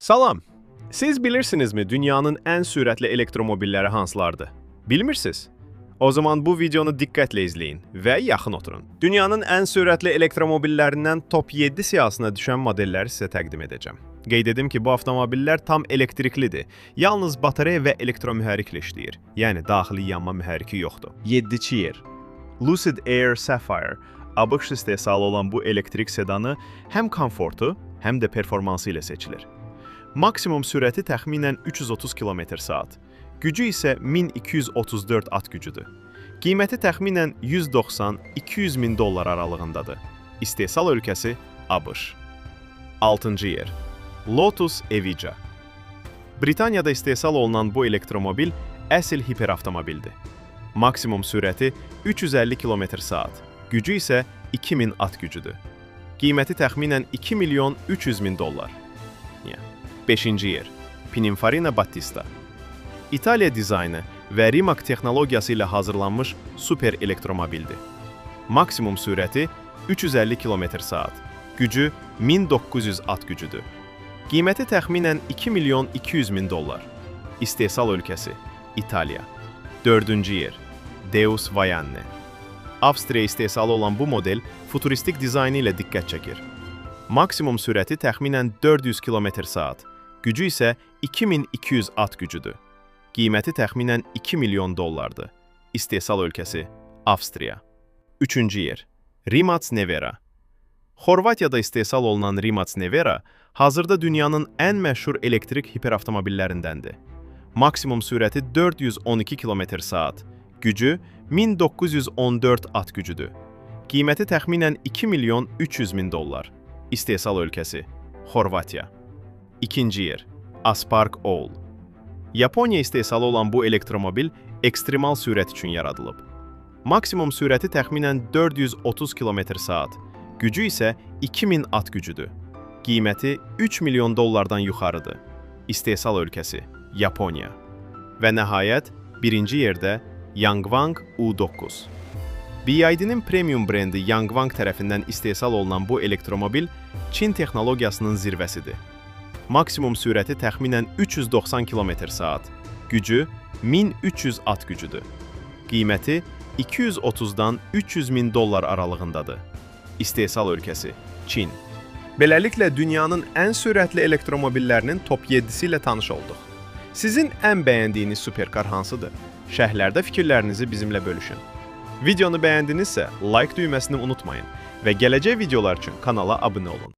Salam. Siz bilirsinizmi dünyanın en süratli elektromobilleri hansılardır? Bilmirsiniz? O zaman bu videonu dikkatle izleyin ve yaxın oturun. Dünyanın en süratli elektromobillerinden top 7 siyasına düşen modelleri size təqdim edeceğim. Qeyd edim ki, bu avtomobiller tam elektriklidir. Yalnız batareya və elektromühərriklə işləyir. Yəni daxili yanma mühərriki yoxdur. 7-ci yer. Lucid Air Sapphire ABŞ istehsalı olan bu elektrik sedanı həm komfortu, həm də performansı ilə seçilir. Maksimum sürəti təxminən 330 km/saat. Gücü isə 1234 at gücüdür. Qiyməti təxminən 190-200 min dollar aralığındadır. İstehsal ölkəsi ABŞ. 6-cı yer. Lotus Evija. Britaniyada istehsal olunan bu elektromobil əsl hiperavtomobildir. Maksimum sürəti 350 km/saat. Gücü isə 2000 at gücüdür. Qiyməti təxminən 2 milyon 300 min dollar. 5-ci yer. Pininfarina Battista. İtaliya dizaynı və Rimac texnologiyası ilə hazırlanmış super elektromobildir. Maksimum sürəti 350 km/saat. Gücü 1900 at gücüdür. Qiyməti təxminən 2 milyon 200 min dollar. İstehsal ölkəsi İtaliya. 4-cü yer. Deus Vayanne. Avstriya istehsalı olan bu model futuristik dizaynı ilə diqqət çəkir. Maksimum sürəti təxminən 400 km/saat. Gücü isə 2200 at gücüdür. Qiyməti təxminən 2 milyon dollardır. İstehsal ölkəsi Avstriya. 3-cü yer. Rimac Nevera. Xorvatiyada istehsal olunan Rimac Nevera hazırda dünyanın ən məşhur elektrik hiperavtomobillərindəndir. Maksimum sürəti 412 km/saat. Gücü 1914 at gücüdür. Qiyməti təxminən 2 milyon 300 min dollar. İstehsal ölkəsi Xorvatiya. 2-ci yer. Aspark Owl. Yaponiya istehsalı olan bu elektromobil ekstremal sürət üçün yaradılıb. Maksimum sürəti təxminən 430 km/saat. Gücü isə 2000 at gücüdür. Qiyməti 3 milyon dollardan yuxarıdır. İstehsal ölkəsi Yaponiya. Və nəhayət, 1-ci yerdə Yangwang U9. BYD'nin premium brendi Yangwang tərəfindən istehsal olunan bu elektromobil Çin texnologiyasının zirvəsidir. Maksimum sürəti təxminən 390 km/saat. Gücü 1300 at gücüdür. Qiyməti 230-dan 300 min dollar aralığındadır. İstehsal ölkəsi Çin. Beləliklə, dünyanın ən sürətli elektromobillərinin top 7-si ilə tanış olduq. Sizin ən bəyəndiyiniz superkar hansıdır? Şərhlərdə fikirlərinizi bizimlə bölüşün. Videonu bəyəndinizsə, like düyməsini unutmayın və gələcək videolar üçün kanala abunə olun.